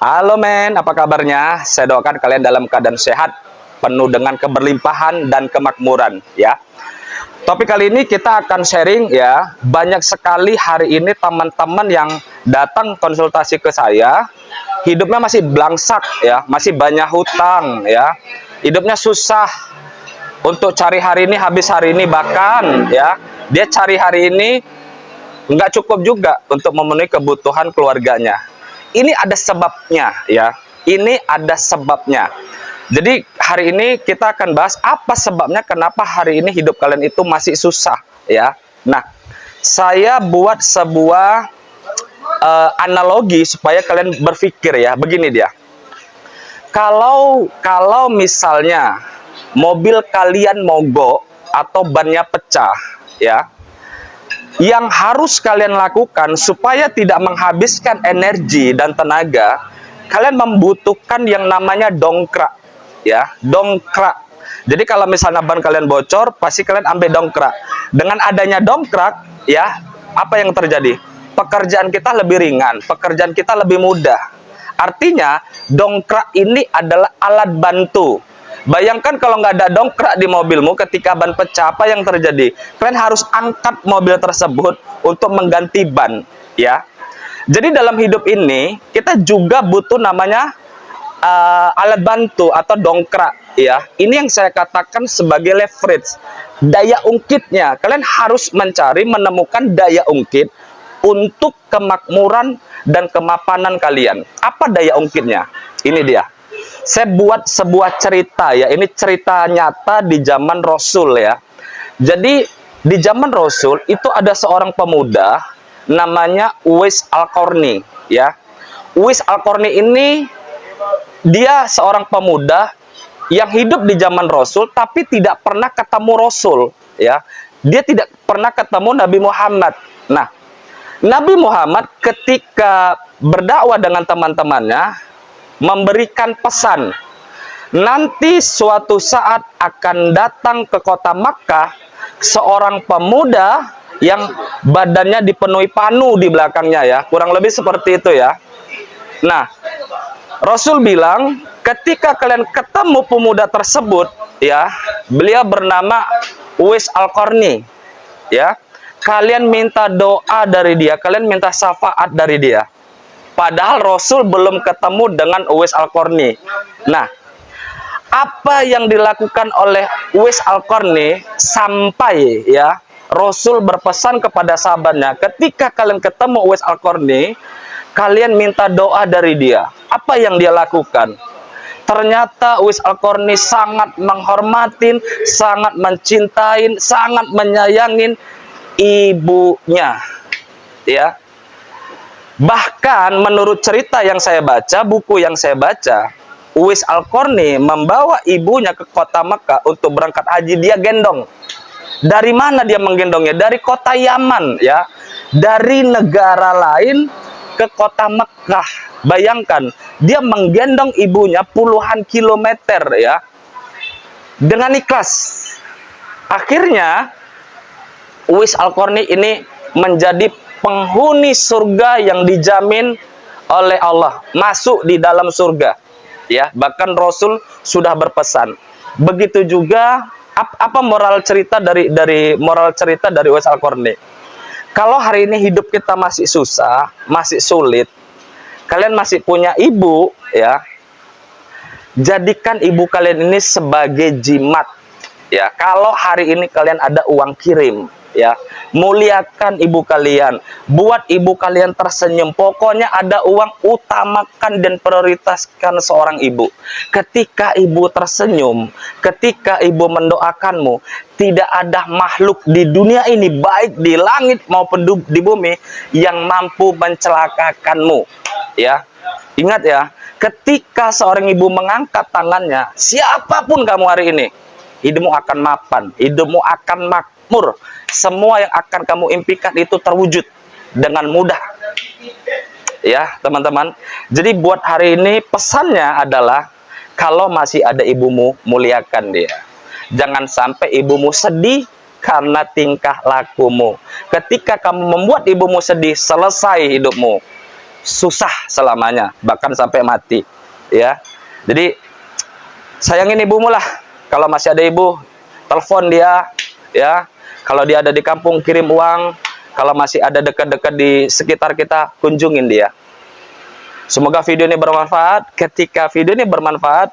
Halo men, apa kabarnya? Saya doakan kalian dalam keadaan sehat, penuh dengan keberlimpahan dan kemakmuran ya. Topik kali ini kita akan sharing ya. Banyak sekali hari ini teman-teman yang datang konsultasi ke saya, hidupnya masih blangsak ya, masih banyak hutang ya. Hidupnya susah untuk cari hari ini habis hari ini, bahkan ya, dia cari hari ini nggak cukup juga untuk memenuhi kebutuhan keluarganya. Ini ada sebabnya ya. Ini ada sebabnya. Jadi hari ini kita akan bahas apa sebabnya kenapa hari ini hidup kalian itu masih susah ya. Nah, saya buat sebuah analogi supaya kalian berpikir ya. Begini dia. Kalau misalnya mobil kalian mogok atau bannya pecah ya, yang harus kalian lakukan supaya tidak menghabiskan energi dan tenaga, kalian membutuhkan yang namanya dongkrak ya, dongkrak. Jadi kalau misalnya ban kalian bocor, pasti kalian ambil dongkrak. Dengan adanya dongkrak ya, apa yang terjadi? Pekerjaan kita lebih ringan, pekerjaan kita lebih mudah. Artinya dongkrak ini adalah alat bantu. Bayangkan kalau nggak ada dongkrak di mobilmu ketika ban pecah, apa yang terjadi? Kalian harus angkat mobil tersebut untuk mengganti ban, ya. Jadi dalam hidup ini kita juga butuh namanya alat bantu atau dongkrak, ya. Ini yang saya katakan sebagai leverage, daya ungkitnya. Kalian harus mencari, menemukan daya ungkit untuk kemakmuran dan kemapanan kalian. Apa daya ungkitnya? Ini dia. Saya buat sebuah cerita ya. Ini cerita nyata di zaman Rasul ya. Jadi di zaman Rasul itu ada seorang pemuda namanya Uwais Al-Qarni ya. Uwais Al-Qarni ini dia seorang pemuda yang hidup di zaman Rasul tapi tidak pernah ketemu Rasul ya. Dia tidak pernah ketemu Nabi Muhammad. Nah, Nabi Muhammad ketika berdakwah dengan teman-temannya memberikan pesan, nanti suatu saat akan datang ke kota Makkah seorang pemuda yang badannya dipenuhi panu di belakangnya ya, kurang lebih seperti itu ya. Nah, Rasul bilang ketika kalian ketemu pemuda tersebut ya, beliau bernama Uwais Al-Qarni ya, kalian minta doa dari dia, kalian minta syafaat dari dia. Padahal Rasul belum ketemu dengan Uwais Al-Qarni. Nah, apa yang dilakukan oleh Uwais Al-Qarni sampai ya Rasul berpesan kepada sahabatnya, ketika kalian ketemu Uwais Al-Qarni, kalian minta doa dari dia. Apa yang dia lakukan? Ternyata Uwais Al-Qarni sangat menghormatin, sangat mencintain, sangat menyayangin ibunya. Ya. Bahkan menurut cerita yang saya baca, buku yang saya baca, Uwais Al-Qarni membawa ibunya ke kota Mekah untuk berangkat haji, dia gendong. Dari mana dia menggendongnya? Dari kota Yaman ya. Dari negara lain ke kota Mekah. Bayangkan, dia menggendong ibunya puluhan kilometer ya. Dengan ikhlas. Akhirnya Uwais Al-Qarni ini menjadi penghuni surga yang dijamin oleh Allah, masuk di dalam surga ya. Bahkan Rasul sudah berpesan. Begitu juga apa moral cerita dari Uwais Al-Qarni. Kalau hari ini hidup kita masih susah, masih sulit, kalian masih punya ibu ya, jadikan ibu kalian ini sebagai jimat ya. Kalau hari ini kalian ada uang kirim ya, muliakan ibu kalian, buat ibu kalian tersenyum. Pokoknya ada uang, utamakan dan prioritaskan seorang ibu. Ketika ibu tersenyum, ketika ibu mendoakanmu, tidak ada makhluk di dunia ini, baik di langit maupun di bumi, yang mampu mencelakakanmu ya. Ingat ya, ketika seorang ibu mengangkat tangannya, siapapun kamu hari ini, hidupmu akan mapan, hidupmu akan makmur. Semua yang akan kamu impikan itu terwujud dengan mudah. Ya, teman-teman. Jadi buat hari ini pesannya adalah, kalau masih ada ibumu, muliakan dia. Jangan sampai ibumu sedih karena tingkah lakumu. Ketika kamu membuat ibumu sedih, selesai hidupmu. susah selamanya, bahkan sampai mati, ya. Jadi sayangin ibumu lah. Kalau masih ada ibu, telepon dia, ya. Kalau dia ada di kampung, kirim uang. Kalau masih ada dekat-dekat di sekitar kita, kunjungin dia. Semoga video ini bermanfaat. Ketika video ini bermanfaat,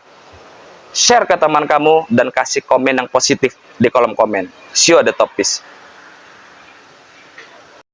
share ke teman kamu dan kasih komen yang positif di kolom komen. See you at the top, peace.